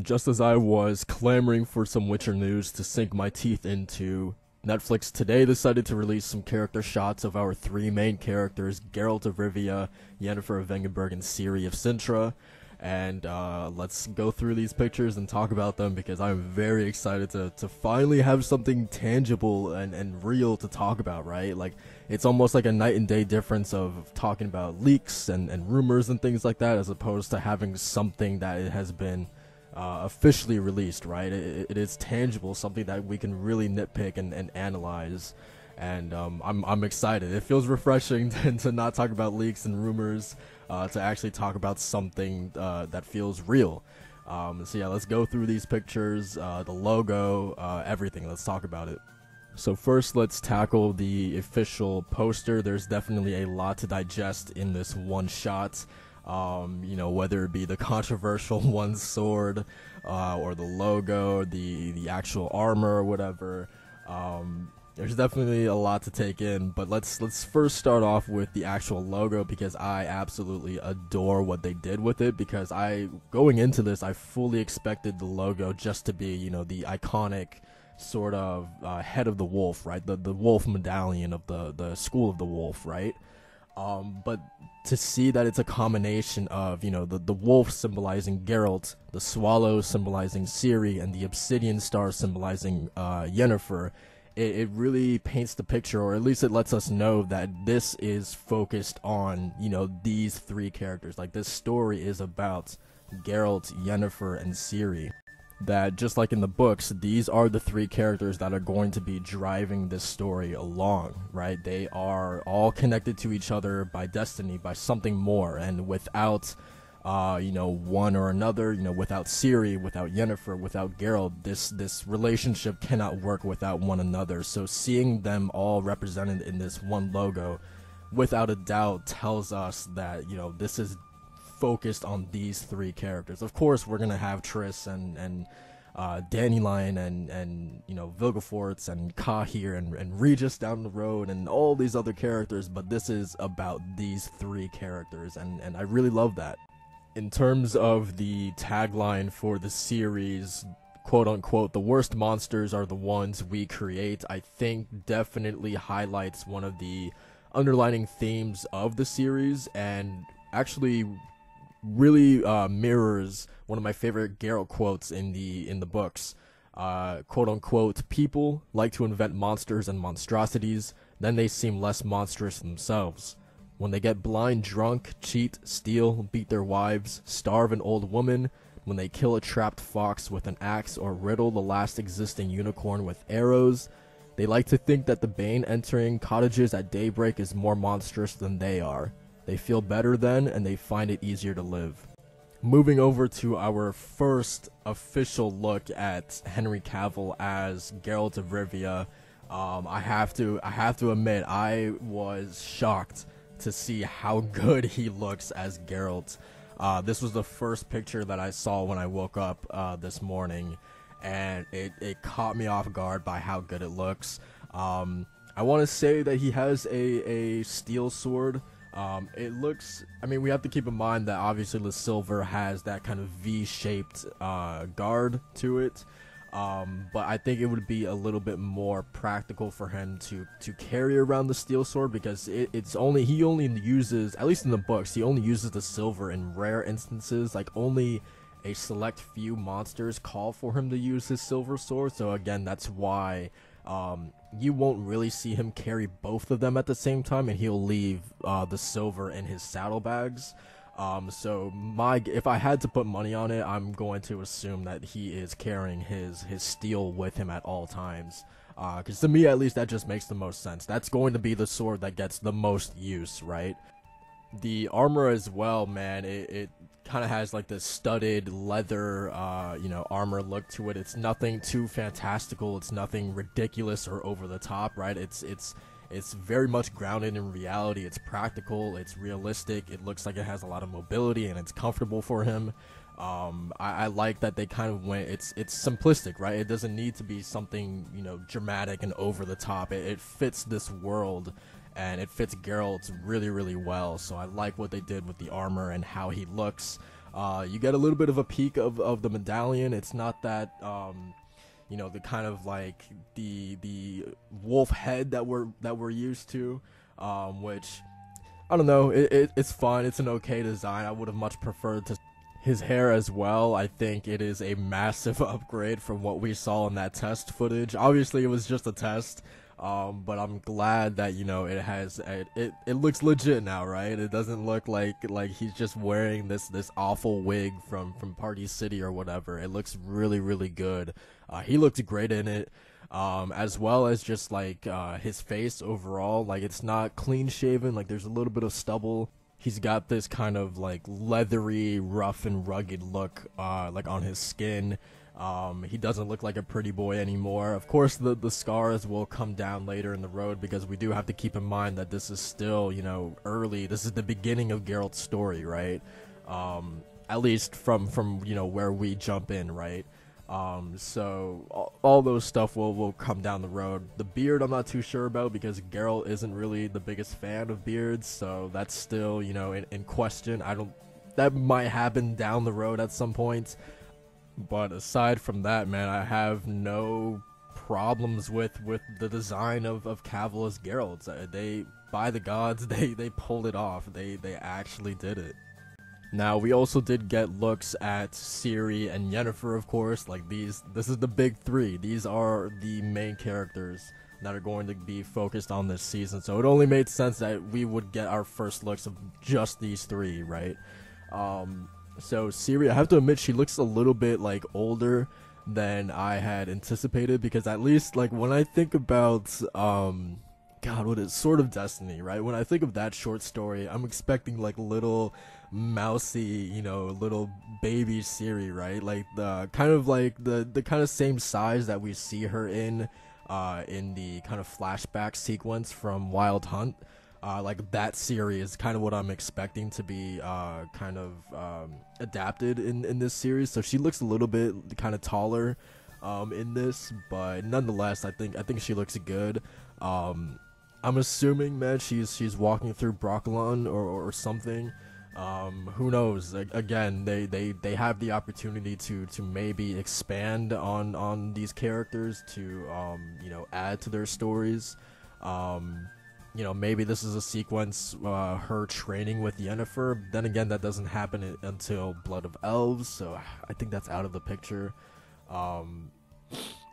Just as I was clamoring for some Witcher news to sink my teeth into, Netflix today decided to release some character shots of our three main characters, Geralt of Rivia, Yennefer of Vengerberg, and Ciri of Sintra. And let's go through these pictures and talk about them because I'm very excited to finally have something tangible and real to talk about, right? Like, it's almost like a night and day difference of talking about leaks and rumors and things like that as opposed to having something that it has been officially released, right? It is tangible, something that we can really nitpick and analyze. And I'm excited. It feels refreshing to not talk about leaks and rumors, to actually talk about something that feels real. So yeah, let's go through these pictures, the logo, everything. Let's talk about it. So first, let's tackle the official poster. There's definitely a lot to digest in this one shot. Whether it be the controversial one sword, or the logo, the actual armor, or whatever. There's definitely a lot to take in, but let's first start off with the actual logo because I absolutely adore what they did with it. Because going into this, I fully expected the logo just to be, the iconic sort of head of the wolf, right? The wolf medallion of the School of the Wolf, right? But to see that it's a combination of, the wolf symbolizing Geralt, the swallow symbolizing Ciri, and the obsidian star symbolizing Yennefer, it really paints the picture, or at least it lets us know that this is focused on, these three characters. Like, this story is about Geralt, Yennefer, and Ciri. That, just like in the books, these are the three characters that are going to be driving this story along, right? They are all connected to each other by destiny, by something more, and without one or another, without Ciri, without Yennefer, without Geralt, this relationship cannot work without one another. So seeing them all represented in this one logo, without a doubt, tells us that, this is focused on these three characters. Of course, we're gonna have Triss and Dandelion and Vilgefortz and Kahir and Regis down the road and all these other characters, but this is about these three characters, and I really love that. In terms of the tagline for the series, quote unquote, the worst monsters are the ones we create, I think definitely highlights one of the underlining themes of the series, and actually really mirrors one of my favorite Geralt quotes in the books. Quote unquote, people like to invent monsters and monstrosities, then they seem less monstrous themselves. When they get blind drunk, cheat, steal, beat their wives, starve an old woman, when they kill a trapped fox with an axe or riddle the last existing unicorn with arrows, they like to think that the Bane entering cottages at daybreak is more monstrous than they are. They feel better then, and they find it easier to live. Moving over to our first official look at Henry Cavill as Geralt of Rivia, I have to admit, I was shocked to see how good he looks as Geralt. This was the first picture that I saw when I woke up this morning, and it caught me off guard by how good it looks. I want to say that he has a steel sword. It looks, we have to keep in mind that obviously the silver has that kind of V-shaped guard to it, but I think it would be a little bit more practical for him to carry around the steel sword, because he only uses, at least in the books, he only uses the silver in rare instances. Like, only a select few monsters call for him to use his silver sword, so again, that's why you won't really see him carry both of them at the same time, and he'll leave the silver in his saddlebags. So if I had to put money on it, I'm going to assume that he is carrying his steel with him at all times. Because to me, at least, that just makes the most sense. That's going to be the sword that gets the most use, right? The armor as well, man, it kind of has like this studded leather, armor look to it. It's nothing too fantastical. It's nothing ridiculous or over the top, right? It's very much grounded in reality. It's practical. It's realistic. It looks like it has a lot of mobility and it's comfortable for him. I like that they kind of went. It's simplistic, right? It doesn't need to be something dramatic and over the top. It fits this world. And it fits Geralt really, really well. So I like what they did with the armor and how he looks. You get a little bit of a peek of the medallion. It's not that you know, the kind of like the wolf head that we're used to, which I don't know. It's fun. It's an okay design. I would have much preferred to his hair as well. I think it is a massive upgrade from what we saw in that test footage. Obviously, it was just a test, but I'm glad that, you know, it looks legit now, right? It doesn't look like he's just wearing this awful wig from Party City or whatever. It looks really, really good. He looked great in it. As well as just like his face overall, like it's not clean shaven, like there's a little bit of stubble. He's got this kind of like leathery, rough and rugged look like on his skin. He doesn't look like a pretty boy anymore. Of course the scars will come down later in the road, because we do have to keep in mind that this is still, you know, early. This is the beginning of Geralt's story, right? At least from you know, where we jump in, right? So all those stuff will come down the road. The beard I'm not too sure about, because Geralt isn't really the biggest fan of beards, so that's still, you know, in question. That might happen down the road at some point, but aside from that, man, I have no problems with the design of Cavill as Geralt. They, by the gods, they pulled it off. They actually did it. Now, we also did get looks at Ciri and Yennefer, of course. Like, this is the big three. These are the main characters that are going to be focused on this season. So it only made sense that we would get our first looks of just these three, right? So Ciri, I have to admit, she looks a little bit, like, older than I had anticipated, because at least, like, when I think about, God, what is Sword of Destiny, right? When I think of that short story, I'm expecting, like, little mousy, you know, little baby Ciri, right? Like the kind of same size that we see her in the kind of flashback sequence from Wild Hunt. Like that Ciri is kind of what I'm expecting to be kind of adapted in this series. So she looks a little bit kind of taller in this, but nonetheless, I think she looks good. I'm assuming, man, she's walking through Brokilon or something. Who knows? Again, they have the opportunity to maybe expand on these characters to you know, add to their stories. You know, maybe this is a sequence her training with Yennefer. Then again, that doesn't happen until Blood of Elves, so I think that's out of the picture.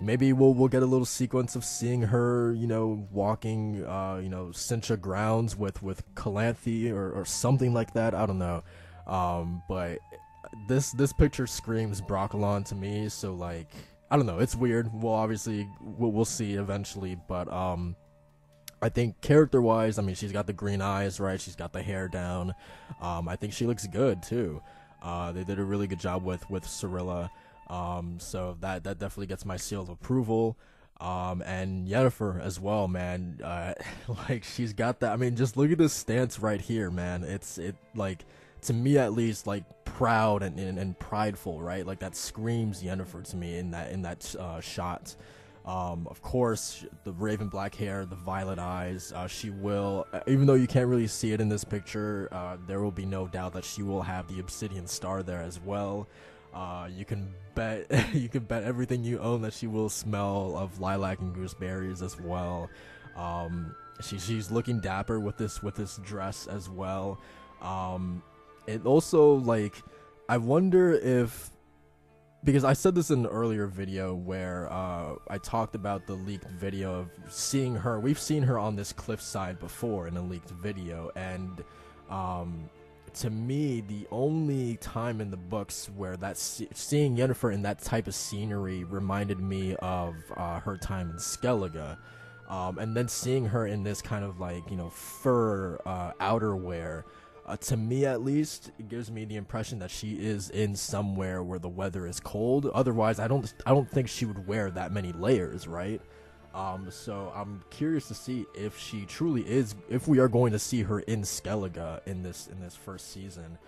Maybe we'll get a little sequence of seeing her, you know, walking, you know, Cincha grounds with Calanthe or something like that. I don't know. But this picture screams Brokilon to me. So like, I don't know. It's weird. We'll see eventually. But I think character-wise, I mean, she's got the green eyes, right? She's got the hair down. I think she looks good too. They did a really good job with Cirilla. So that definitely gets my seal of approval. And Yennefer as well, man. Like, she's got that. I mean, just look at this stance right here, man. It like, to me at least, like proud and prideful, right? Like that screams Yennefer to me in that shot. Of course, the raven black hair, the violet eyes. She will, even though you can't really see it in this picture, there will be no doubt that she will have the obsidian star there as well. You can bet everything you own that she will smell of lilac and gooseberries as well. She's looking dapper with this dress as well. It also, like, I wonder if, because I said this in an earlier video where I talked about the leaked video of seeing her. We've seen her on this cliffside before in a leaked video, and to me, the only time in the books where seeing Yennefer in that type of scenery reminded me of her time in Skellige, and then seeing her in this kind of, like, you know, fur outerwear, to me at least, it gives me the impression that she is in somewhere where the weather is cold. Otherwise, I don't think she would wear that many layers, right? So I'm curious to see if she truly is, if we are going to see her in Skellige in this first season,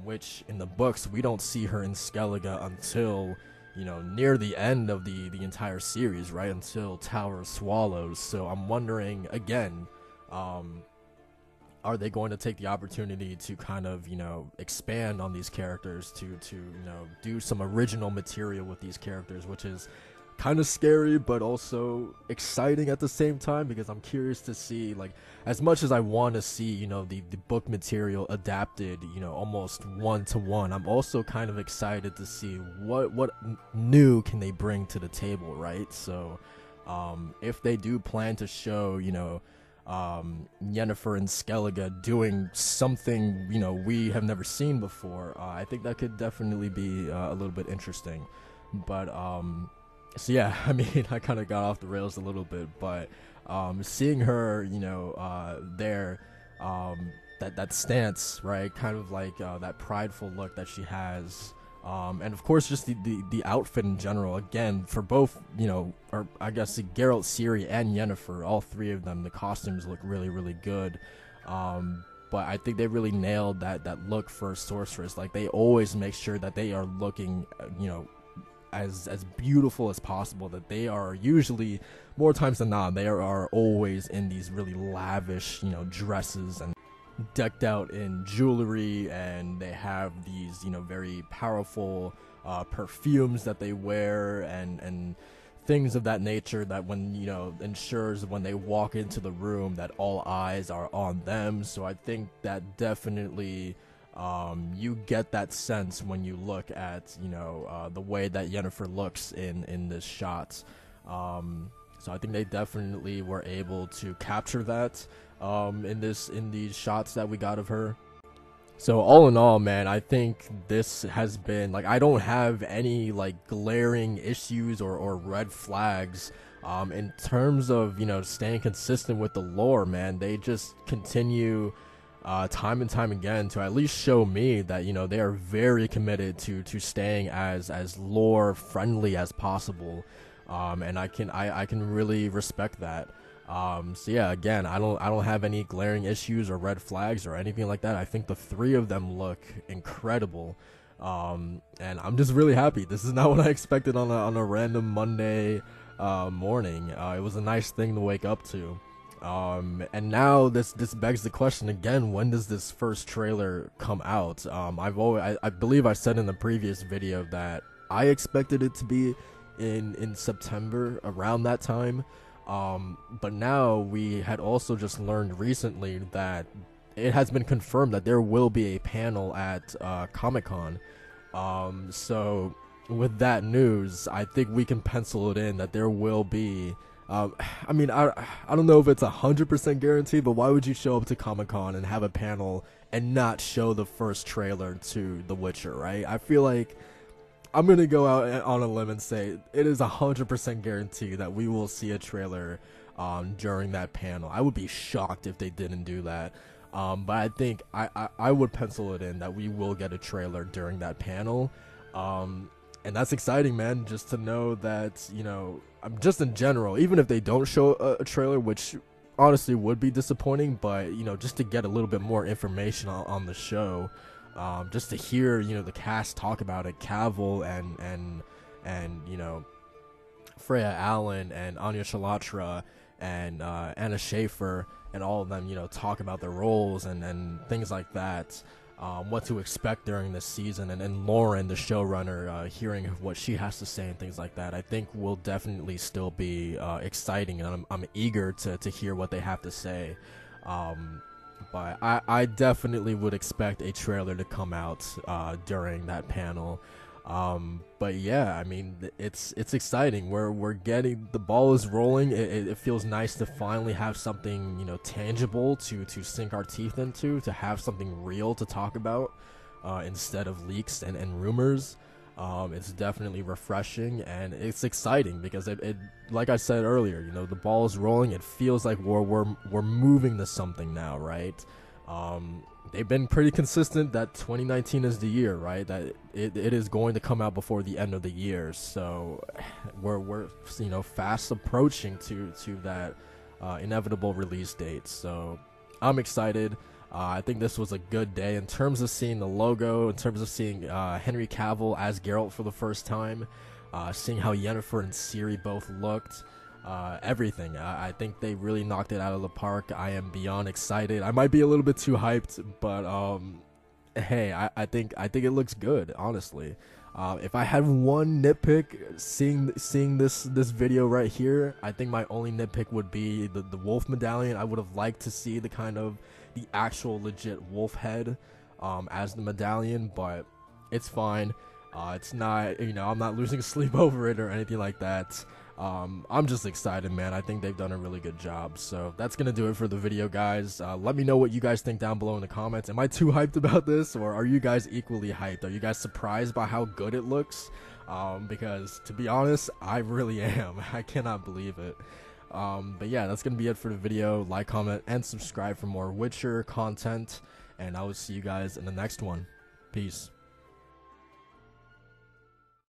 which in the books we don't see her in Skellige until, you know, near the end of the entire series, right? Until Tower of Swallows. So I'm wondering again, are they going to take the opportunity to kind of, expand on these characters to do some original material with these characters, which is kind of scary but also exciting at the same time, because I'm curious to see, like, as much as I want to see the book material adapted almost one to one, I'm also kind of excited to see what new can they bring to the table, right? So if they do plan to show Yennefer and Skellige doing something we have never seen before, I think that could definitely be a little bit interesting. But so yeah, I mean, I kind of got off the rails a little bit, but seeing her, there, that stance, right, kind of like that prideful look that she has, and of course just the outfit in general. Again, for both, or I guess Geralt, Ciri, and Yennefer, all three of them, the costumes look really, really good. But I think they really nailed that look for a sorceress. Like, they always make sure that they are looking, as beautiful as possible, that they are usually, more times than not, they are always in these really lavish dresses and decked out in jewelry, and they have these very powerful perfumes that they wear, and things of that nature that when ensures when they walk into the room that all eyes are on them. So I think that definitely you get that sense when you look at the way that Yennefer looks in this shot. So I think they definitely were able to capture that in these shots that we got of her. So all in all, man, I think this has been, like, I don't have any like glaring issues or red flags in terms of staying consistent with the lore, man. They just continue time and time again to at least show me that they are very committed to staying as lore friendly as possible, and I can really respect that. So yeah, again, I don't have any glaring issues or red flags or anything like that. I think the three of them look incredible, and I'm just really happy. This is not what I expected on a random Monday morning. It was a nice thing to wake up to. And now this begs the question again: when does this first trailer come out? I believe I said in the previous video that I expected it to be in September, around that time. But now we had also just learned recently that it has been confirmed that there will be a panel at Comic-Con. So with that news, I think we can pencil it in that there will be. I mean, I don't know if it's 100% guaranteed, but why would you show up to Comic-Con and have a panel and not show the first trailer to The Witcher, right? I feel like I'm going to go out on a limb and say it is 100% guaranteed that we will see a trailer during that panel. I would be shocked if they didn't do that. But I think I would pencil it in that we will get a trailer during that panel. And that's exciting, man, just to know that, just in general, even if they don't show a trailer, which honestly would be disappointing, but, just to get a little bit more information on the show, just to hear, the cast talk about it, Cavill and Freya Allen and Anya Shalatra and Anna Schaefer and all of them, talk about their roles and things like that. What to expect during this season, and Lauren, the showrunner, hearing what she has to say and things like that, I think will definitely still be exciting, and I'm eager to hear what they have to say. But I definitely would expect a trailer to come out during that panel. But yeah, I mean, it's exciting. We're getting, the ball is rolling. It feels nice to finally have something tangible to sink our teeth into, to have something real to talk about instead of leaks and rumors. It's definitely refreshing, and it's exciting because it like I said earlier, the ball is rolling. It feels like we're moving to something now, right? They've been pretty consistent that 2019 is the year, right? That it is going to come out before the end of the year. So we're fast approaching to that inevitable release date. So I'm excited. I think this was a good day in terms of seeing the logo, in terms of seeing Henry Cavill as Geralt for the first time, seeing how Yennefer and Ciri both looked. everything. I think they really knocked it out of the park. I am beyond excited. I might be a little bit too hyped, but hey, I think it looks good, honestly. If I had one nitpick seeing this video right here, I think my only nitpick would be the wolf medallion. I would have liked to see the actual legit wolf head as the medallion, but it's fine. It's not, I'm not losing sleep over it or anything like that. I'm just excited, man. I think they've done a really good job. So that's gonna do it for the video, guys. Let me know what you guys think down below in the comments. Am I too hyped about this, or are you guys equally hyped? Are you guys surprised by how good it looks? Because to be honest, I really am. I cannot believe it. But yeah, that's gonna be it for the video. Like, comment, and subscribe for more Witcher content, and I will see you guys in the next one. Peace.